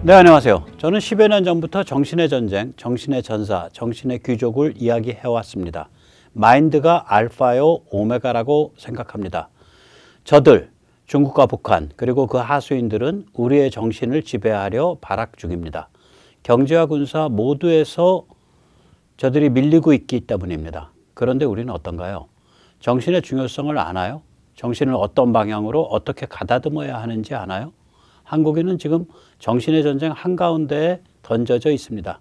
네, 안녕하세요. 저는 10여 년 전부터 정신의 전쟁, 정신의 전사, 정신의 귀족을 이야기해왔습니다. 마인드가 알파요 오메가라고 생각합니다. 저들, 중국과 북한, 그리고 그 하수인들은 우리의 정신을 지배하려 발악 중입니다. 경제와 군사 모두에서 저들이 밀리고 있기 때문입니다. 그런데 우리는 어떤가요? 정신의 중요성을 아나요? 정신을 어떤 방향으로 어떻게 가다듬어야 하는지 아나요? 한국인은 지금 정신의 전쟁 한가운데에 던져져 있습니다.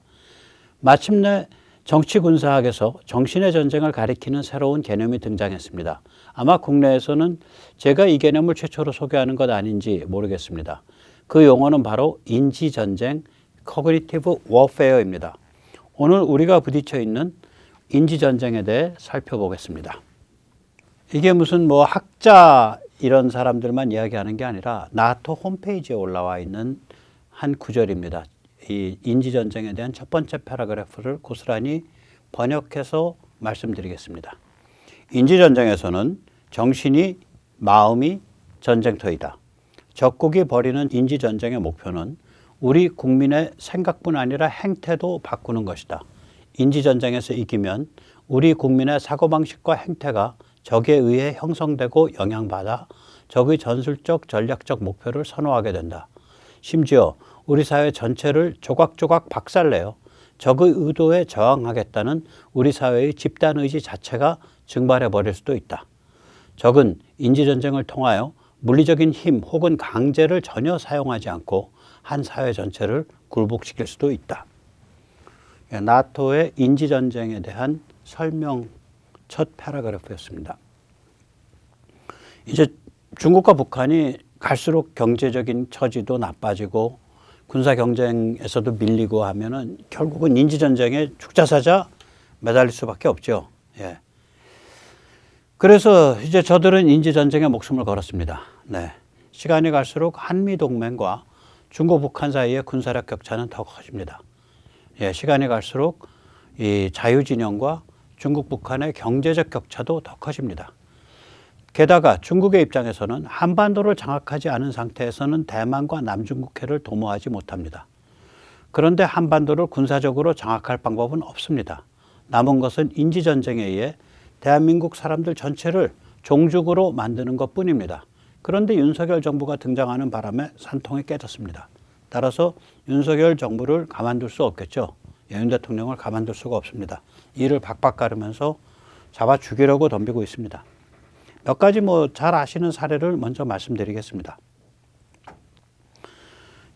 마침내 정치군사학에서 정신의 전쟁을 가리키는 새로운 개념이 등장했습니다. 아마 국내에서는 제가 이 개념을 최초로 소개하는 것 아닌지 모르겠습니다. 그 용어는 바로 인지전쟁, Cognitive Warfare입니다. 오늘 우리가 부딪혀 있는 인지전쟁에 대해 살펴보겠습니다. 이게 무슨 학자 이런 사람들만 이야기하는 게 아니라 나토 홈페이지에 올라와 있는 한 구절입니다. 이 인지전쟁에 대한 첫 번째 패러그래프를 고스란히 번역해서 말씀드리겠습니다. 인지전쟁에서는 정신이 마음이 전쟁터이다. 적국이 벌이는 인지전쟁의 목표는 우리 국민의 생각뿐 아니라 행태도 바꾸는 것이다. 인지전쟁에서 이기면 우리 국민의 사고방식과 행태가 적에 의해 형성되고 영향받아 적의 전술적 전략적 목표를 선호하게 된다. 심지어 우리 사회 전체를 조각조각 박살내어 적의 의도에 저항하겠다는 우리 사회의 집단의지 자체가 증발해버릴 수도 있다. 적은 인지전쟁을 통하여 물리적인 힘 혹은 강제를 전혀 사용하지 않고 한 사회 전체를 굴복시킬 수도 있다. 나토의 인지전쟁에 대한 설명 첫 패러그래프였습니다. 이제 중국과 북한이 갈수록 경제적인 처지도 나빠지고 군사 경쟁에서도 밀리고 하면은 결국은 인지전쟁에 죽자사자 매달릴 수밖에 없죠. 예. 그래서 이제 저들은 인지전쟁에 목숨을 걸었습니다. 네. 시간이 갈수록 한미동맹과 중국, 북한 사이의 군사력 격차는 더 커집니다. 예. 시간이 갈수록 이 자유진영과 중국, 북한의 경제적 격차도 더 커집니다. 게다가 중국의 입장에서는 한반도를 장악하지 않은 상태에서는 대만과 남중국해를 도모하지 못합니다. 그런데 한반도를 군사적으로 장악할 방법은 없습니다. 남은 것은 인지전쟁에 의해 대한민국 사람들 전체를 종죽으로 만드는 것뿐입니다. 그런데 윤석열 정부가 등장하는 바람에 산통이 깨졌습니다. 따라서 윤석열 정부를 가만둘 수 없겠죠. 윤 대통령을 가만둘 수가 없습니다. 이를 박박 가르면서 잡아 죽이려고 덤비고 있습니다. 몇 가지 잘 아시는 사례를 먼저 말씀드리겠습니다.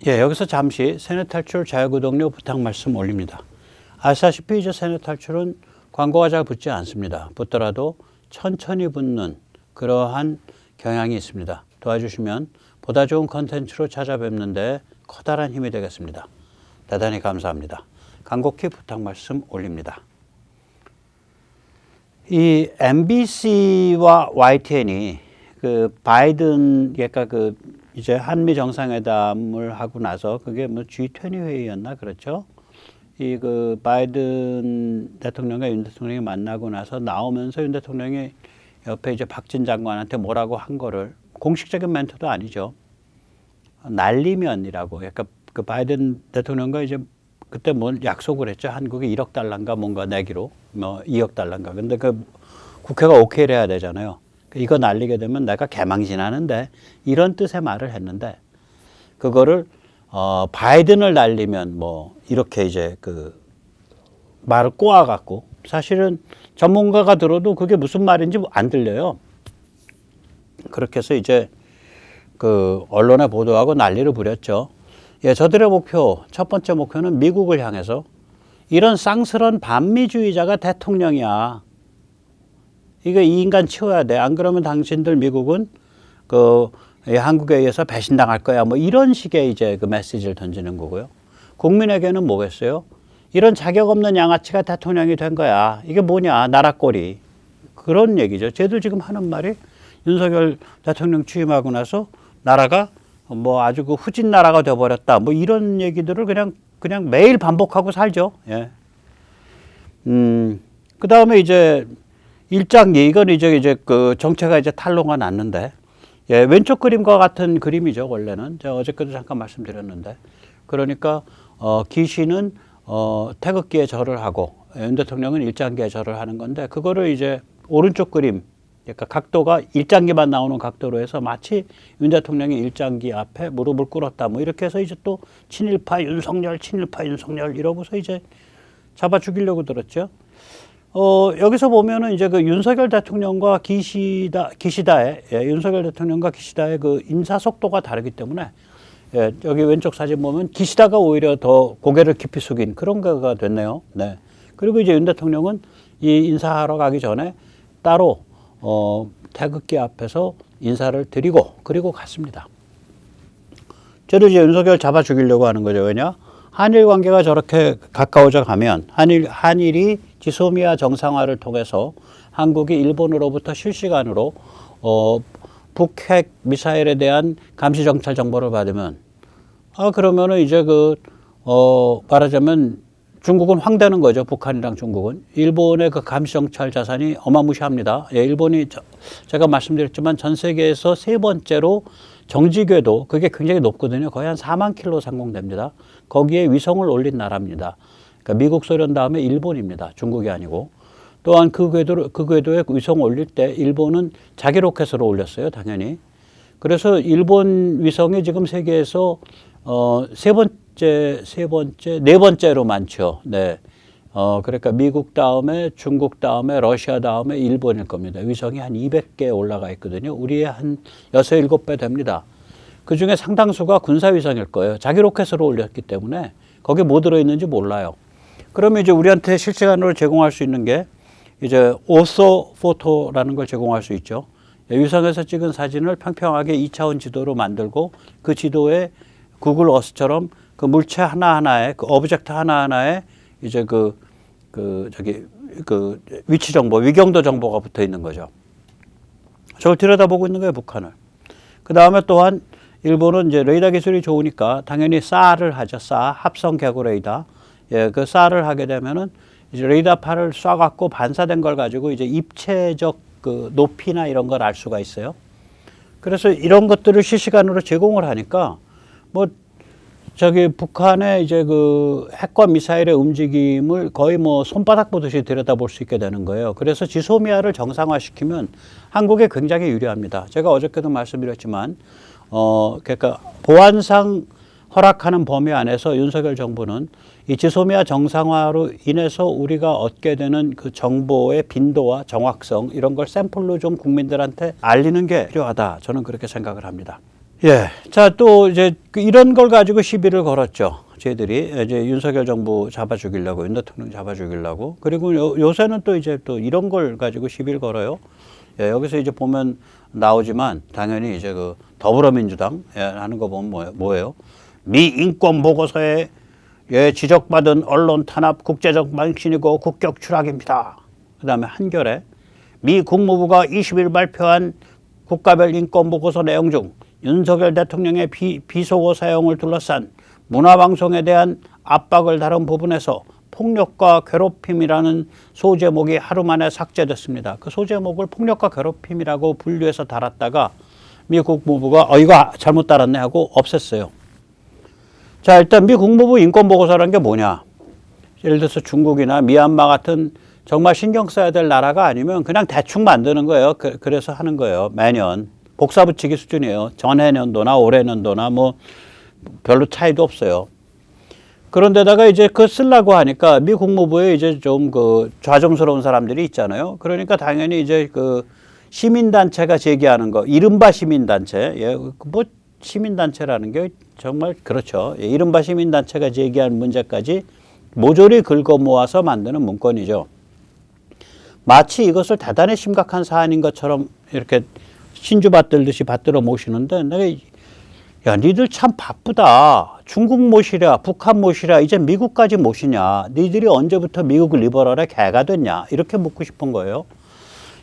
예, 여기서 잠시 세뇌 탈출 자유구독료 부탁 말씀 올립니다. 아시다시피 이제 세뇌 탈출은 광고가 잘 붙지 않습니다. 붙더라도 천천히 붙는 그러한 경향이 있습니다. 도와주시면 보다 좋은 컨텐츠로 찾아뵙는데 커다란 힘이 되겠습니다. 대단히 감사합니다. 간곡히 부탁 말씀 올립니다. 이 MBC와 YTN이 그 바이든, 그러니까 이제 한미 정상회담을 하고 나서 그게 G20 회의였나 그렇죠? 이 바이든 대통령과 윤 대통령이 만나고 나서 나오면서 윤 대통령이 옆에 이제 박진 장관한테 뭐라고 한 거를 공식적인 멘트도 아니죠. 날리면이라고 약간 그 바이든 대통령과 이제 그때 약속을 했죠. 한국에 1억 달러인가 뭔가 내기로 2억 달러인가. 근데 국회가 오케이를 해야 되잖아요. 이거 날리게 되면 내가 개망신하는데 이런 뜻의 말을 했는데 그거를 바이든을 날리면 이렇게 이제 말을 꼬아갖고 사실은 전문가가 들어도 그게 무슨 말인지 안 들려요. 그렇게 해서 이제 언론에 보도하고 난리를 부렸죠. 예, 저들의 목표, 첫 번째 목표는 미국을 향해서 이런 쌍스런 반미주의자가 대통령이야. 이 인간 치워야 돼. 안 그러면 당신들 미국은 한국에 의해서 배신당할 거야. 이런 식의 이제 메시지를 던지는 거고요. 국민에게는 뭐겠어요? 이런 자격 없는 양아치가 대통령이 된 거야. 이게 뭐냐? 나라꼴이. 그런 얘기죠. 쟤들 지금 하는 말이 윤석열 대통령 취임하고 나서 나라가 아주 후진 나라가 돼버렸다. 이런 얘기들을 그냥 매일 반복하고 살죠. 예. 그 다음에 이제 1장 2, 이건 이제 정체가 이제 탄로가 났는데, 예, 왼쪽 그림과 같은 그림이죠, 원래는. 제가 어저께도 잠깐 말씀드렸는데, 그러니까 기시는 태극기에 절을 하고 윤 대통령은 일장기에 절을 하는 건데 그거를 이제 오른쪽 그림 그러니까 각도가 일장기만 나오는 각도로 해서 마치 윤 대통령이 일장기 앞에 무릎을 꿇었다 뭐 이렇게 해서 이제 또 친일파 윤석열 이러고서 이제 잡아 죽이려고 들었죠. 여기서 보면은 이제 그 윤석열 대통령과 기시다의 윤석열 대통령과 기시다의 그 인사 속도가 다르기 때문에 여기 왼쪽 사진 보면 기시다가 오히려 더 고개를 깊이 숙인 그런 거가 됐네요. 네. 그리고 이제 윤 대통령은 이 인사하러 가기 전에 따로 태극기 앞에서 인사를 드리고 그리고 갔습니다. 저를 이제 윤석열 잡아 죽이려고 하는 거죠. 왜냐? 한일 관계가 저렇게 가까워져 가면 한일이 지소미아 정상화를 통해서 한국이 일본으로부터 실시간으로 북핵 미사일에 대한 감시 정찰 정보를 받으면 그러면은 이제 말하자면 중국은 황되는 거죠. 북한이랑 중국은. 일본의 그 감시 정찰 자산이 어마무시합니다. 일본이 제가 말씀드렸지만 전 세계에서 세 번째로 정지궤도 그게 굉장히 높거든요. 거의 한 4만 킬로 상공됩니다. 거기에 위성을 올린 나라입니다. 그러니까 미국, 소련 다음에 일본입니다. 중국이 아니고. 또한 그 궤도에 위성을 올릴 때 일본은 자기 로켓으로 올렸어요. 당연히. 그래서 일본 위성이 지금 세계에서 네 번째로 많죠. 네. 그러니까 미국 다음에 중국 다음에 러시아 다음에 일본일 겁니다. 위성이 한 200개 올라가 있거든요. 우리의 한 6, 7배 됩니다. 그중에 상당수가 군사위성일 거예요. 자기 로켓으로 올렸기 때문에 거기에 뭐 들어있는지 몰라요. 그러면 이제 우리한테 실시간으로 제공할 수 있는 게 이제 오소 포토라는 걸 제공할 수 있죠. 위성에서 찍은 사진을 평평하게 2차원 지도로 만들고 그 지도에 구글 어스처럼 그 물체 하나하나에 그 오브젝트 하나하나에 이제 위치 정보, 위경도 정보가 붙어 있는 거죠. 저걸 들여다보고 있는 거예요, 북한을. 그 다음에 또한 일본은 이제 레이더 기술이 좋으니까 당연히 SAR을 하죠. SAR, 합성 궤도 레이더. 그 SAR을 하게 되면은 이제 레이더파를 쏴갖고 반사된 걸 가지고 이제 입체적 그 높이나 이런 걸 알 수가 있어요. 그래서 이런 것들을 실시간으로 제공을 하니까 북한의 이제 그 핵과 미사일의 움직임을 거의 손바닥 보듯이 들여다볼 수 있게 되는 거예요. 그래서 지소미아를 정상화시키면 한국에 굉장히 유리합니다. 제가 어저께도 말씀드렸지만, 그러니까 보안상 허락하는 범위 안에서 윤석열 정부는 이 지소미아 정상화로 인해서 우리가 얻게 되는 그 정보의 빈도와 정확성 이런 걸 샘플로 좀 국민들한테 알리는 게 필요하다. 저는 그렇게 생각을 합니다. 자, 또 이제 이런 걸 가지고 시비를 걸었죠. 저희들이 이제 윤석열 정부 잡아 죽이려고, 윤 대통령 잡아 죽이려고. 그리고 요새는 또 이제 또 이런 걸 가지고 시비를 걸어요. 여기서 이제 보면 나오지만 당연히 이제 그 더불어민주당 하는 거 보면 뭐예요? 미 인권 보고서에 지적받은 언론 탄압 국제적 망신이고 국격 추락입니다. 그다음에 한겨레 미 국무부가 20일 발표한 국가별 인권 보고서 내용 중 윤석열 대통령의 비속어 사용을 둘러싼 문화방송에 대한 압박을 다룬 부분에서 폭력과 괴롭힘이라는 소제목이 하루 만에 삭제됐습니다. 그 소제목을 폭력과 괴롭힘이라고 분류해서 달았다가 미 국무부가 이거 잘못 달았네 하고 없앴어요. 자, 일단 미 국무부 인권보고서라는 게 뭐냐. 예를 들어서 중국이나 미얀마 같은 정말 신경 써야 될 나라가 아니면 그냥 대충 만드는 거예요. 그래서 하는 거예요. 매년. 복사 붙이기 수준이에요. 전해년도나 올해년도나 별로 차이도 없어요. 그런데다가 이제 쓰려고 하니까 미 국무부에 이제 좀 좌정스러운 사람들이 있잖아요. 그러니까 당연히 이제 시민단체가 제기하는 거, 이른바 시민단체. 시민단체라는 게 정말 그렇죠. 이른바 시민단체가 제기한 문제까지 모조리 긁어 모아서 만드는 문건이죠. 마치 이것을 대단히 심각한 사안인 것처럼 이렇게 신주 받들듯이 받들어 모시는데 내가 니들 참 바쁘다. 중국 모시랴, 북한 모시랴, 이제 미국까지 모시냐. 니들이 언제부터 미국 리버럴의 개가 됐냐. 이렇게 묻고 싶은 거예요.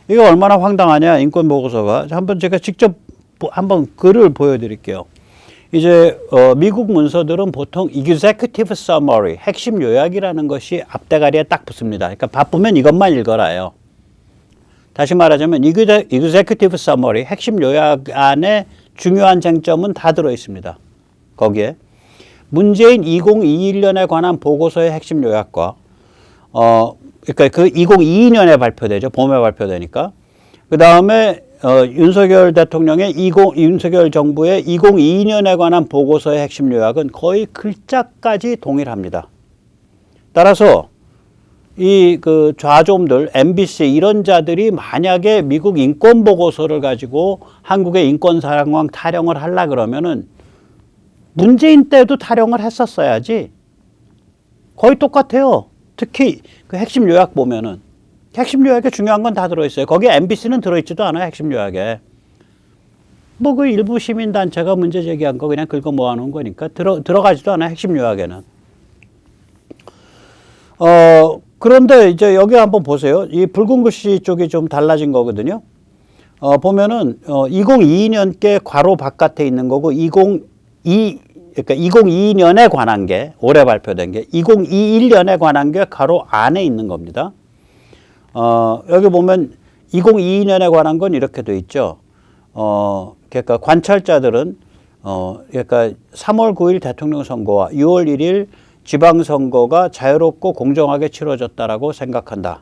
이게 얼마나 황당하냐, 인권보고서가. 한번 제가 직접 한번 글을 보여드릴게요. 이제 미국 문서들은 보통 Executive Summary, 핵심 요약이라는 것이 앞대가리에 딱 붙습니다. 그러니까 바쁘면 이것만 읽어라요. 다시 말하자면 Executive Summary, 핵심 요약 안에 중요한 쟁점은 다 들어있습니다. 거기에. 문재인 2021년에 관한 보고서의 핵심 요약과 그러니까 그 2022년에 발표되죠. 봄에 발표되니까. 그 다음에 윤석열 대통령의 윤석열 정부의 2022년에 관한 보고서의 핵심 요약은 거의 글자까지 동일합니다. 따라서 이 그 좌좀들, MBC 이런 자들이 만약에 미국 인권 보고서를 가지고 한국의 인권 상황 타령을 하려 그러면은 문재인 때도 타령을 했었어야지. 거의 똑같아요. 특히 그 핵심 요약 보면은 핵심 요약에 중요한 건 다 들어있어요. 거기에 MBC는 들어있지도 않아요. 핵심 요약에. 뭐 그 일부 시민단체가 문제 제기한 거 그냥 긁어 모아놓은 거니까 들어가지도 않아요. 핵심 요약에는. 그런데 이제 여기 한번 보세요. 이 붉은 글씨 쪽이 좀 달라진 거거든요. 보면은 2022년께 괄호 바깥에 있는 거고 그러니까 2022년에 관한 게 올해 발표된 게 2021년에 관한 게 괄호 안에 있는 겁니다. 여기 보면 2022년에 관한 건 이렇게 돼 있죠. 그러니까 관찰자들은 그러니까 3월 9일 대통령 선거와 6월 1일 지방선거가 자유롭고 공정하게 치러졌다라고 생각한다.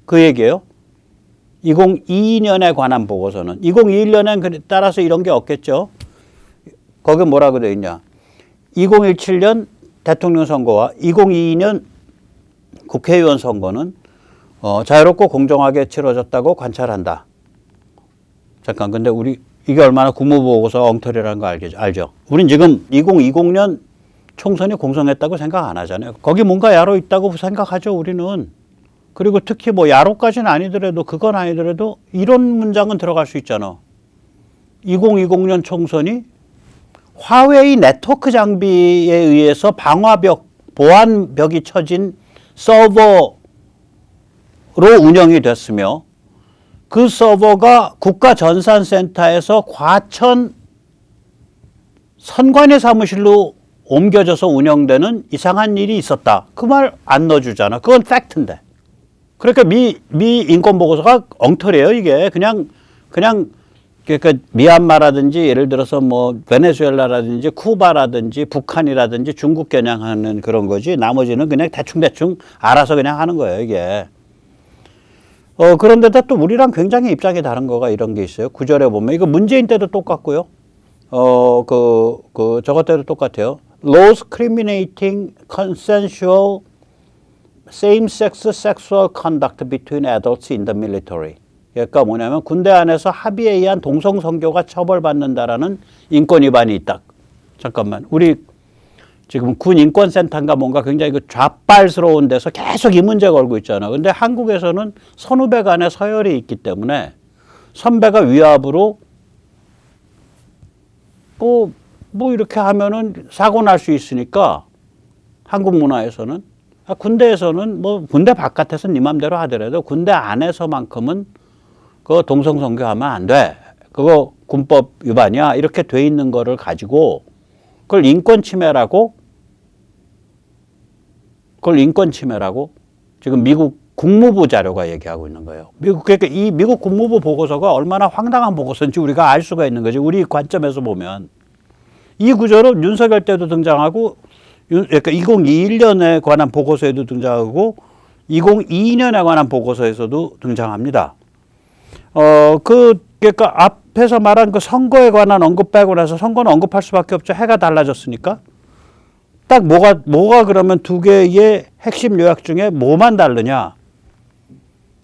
그 얘기예요. 2022년에 관한 보고서는 2021년엔 따라서 이런 게 없겠죠. 거기 뭐라고 되어 있냐. 2017년 대통령 선거와 2022년 국회의원 선거는 자유롭고 공정하게 치러졌다고 관찰한다. 잠깐, 근데 우리 이게 얼마나 국무보고서가 엉터리라는 거 알죠? 우린 지금 2020년 총선이 공정했다고 생각 안 하잖아요. 거기 뭔가 야로 있다고 생각하죠, 우리는. 그리고 특히 뭐 야로까지는 아니더라도 그건 아니더라도 이런 문장은 들어갈 수 있잖아. 2020년 총선이 화웨이 네트워크 장비에 의해서 보안벽이 쳐진 서버로 운영이 됐으며 그 서버가 국가전산센터에서 과천 선관위 사무실로 옮겨져서 운영되는 이상한 일이 있었다. 그 말 안 넣어주잖아. 그건 팩트인데. 그러니까 미 인권 보고서가 엉터리예요. 이게 그냥 그러니까 미얀마라든지 예를 들어서 뭐 베네수엘라라든지 쿠바라든지 북한이라든지 중국 겨냥하는 그런 거지. 나머지는 그냥 대충 알아서 그냥 하는 거예요. 이게. 그런데다 또 우리랑 굉장히 입장이 다른 거가 이런 게 있어요. 구절에 보면 이거 문재인 때도 똑같고요. 저것 때도 똑같아요. Laws criminating consensual same-sex sexual conduct between adults in the military. 그러니까 뭐냐면 군대 안에서 합의에 의한 동성 성교가 처벌받는다라는 인권 위반이 있다. 잠깐만, 우리 지금 군 인권센터인가 뭔가 굉장히 그 좌빨스러운 데서 계속 이 문제 걸고 있잖아. 근데 한국에서는 선후배 간에 서열이 있기 때문에 선배가 위압으로 뭐 이렇게 하면은 사고 날 수 있으니까 한국 문화에서는 군대에서는 뭐 군대 바깥에서 네 맘대로 하더라도 군대 안에서만큼은 그거 동성 성교하면 안 돼. 그거 군법 위반이야. 이렇게 돼 있는 거를 가지고 그걸 인권 침해라고 지금 미국 국무부 자료가 얘기하고 있는 거예요. 그러니까 이 미국 국무부 보고서가 얼마나 황당한 보고서인지 우리가 알 수가 있는 거지. 우리 관점에서 보면. 이 구절은 윤석열 때도 등장하고, 그러니까 2021년에 관한 보고서에도 등장하고, 2022년에 관한 보고서에서도 등장합니다. 그러니까 앞에서 말한 그 선거에 관한 언급 빼고 나서 선거는 언급할 수밖에 없죠. 해가 달라졌으니까. 딱 뭐가 그러면 두 개의 핵심 요약 중에 뭐만 다르냐?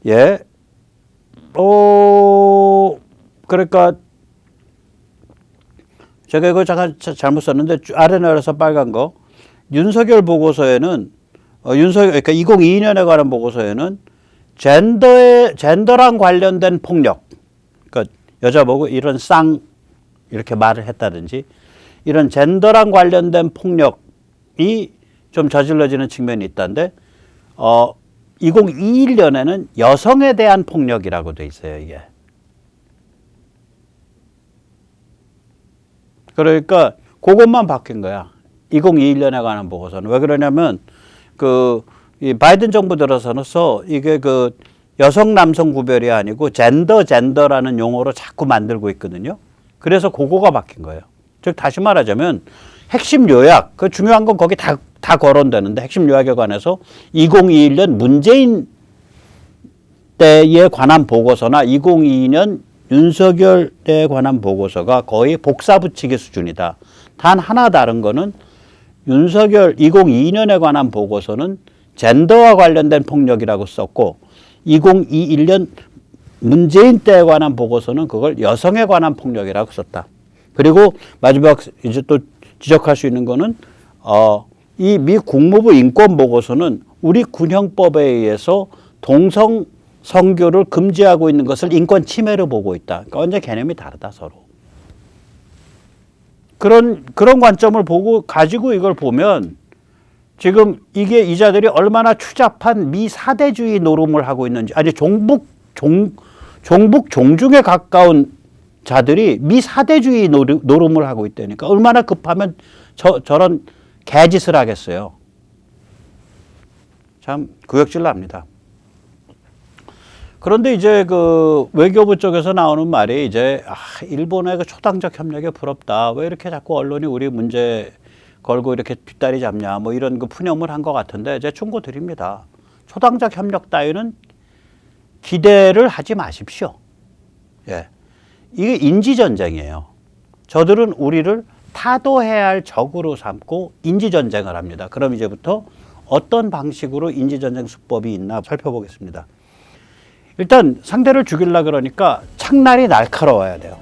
예. 그러니까 제가 이거 잠깐 잘못 썼는데 아래 내려서 빨간 거. 윤석열 보고서에는 그러니까 2022년에 관한 보고서에는 젠더랑 관련된 폭력. 그러니까 여자 보고 이런 이렇게 말을 했다든지 이런 젠더랑 관련된 폭력이 좀 저질러지는 측면이 있다는데 2021년에는 여성에 대한 폭력이라고 돼 있어요, 이게. 그러니까 그것만 바뀐 거야. 2021년에 관한 보고서는. 왜 그러냐면 이 바이든 정부 들어서서 이게 그 여성 남성 구별이 아니고 젠더라는 용어로 자꾸 만들고 있거든요. 그래서 그거가 바뀐 거예요. 즉 다시 말하자면 핵심 요약, 그 중요한 건 거기 다 거론되는데 핵심 요약에 관해서 2021년 문재인 때에 관한 보고서나 2022년 윤석열 때에 관한 보고서가 거의 복사 붙이기 수준이다. 단 하나 다른 거는 윤석열 2022년에 관한 보고서는 젠더와 관련된 폭력이라고 썼고 2021년 문재인 때에 관한 보고서는 그걸 여성에 관한 폭력이라고 썼다. 그리고 마지막 이제 또 지적할 수 있는 거는 이 미 국무부 인권 보고서는 우리 군형법에 의해서 동성 성교를 금지하고 있는 것을 인권 침해로 보고 있다. 그러니까 완전 개념이 다르다 서로. 그런 관점을 가지고 이걸 보면 지금 이게 이자들이 얼마나 추잡한 미 사대주의 노름을 하고 있는지, 아니 종북 종중에 가까운 자들이 미 사대주의 노름을 하고 있다니까. 얼마나 급하면 저런 개짓을 하겠어요. 참 구역질 납니다. 그런데 이제 그 외교부 쪽에서 나오는 말이 이제 일본의 그 초당적 협력에 부럽다. 왜 이렇게 자꾸 언론이 우리 문제 걸고 이렇게 뒷다리 잡냐. 뭐 이런 그 푸념을 한 것 같은데 제 충고 드립니다. 초당적 협력 따위는 기대를 하지 마십시오. 예. 이게 인지전쟁이에요. 저들은 우리를 타도해야 할 적으로 삼고 인지전쟁을 합니다. 그럼 이제부터 어떤 방식으로 인지전쟁 수법이 있나 살펴보겠습니다. 일단 상대를 죽이려고 그러니까 창날이 날카로워야 돼요.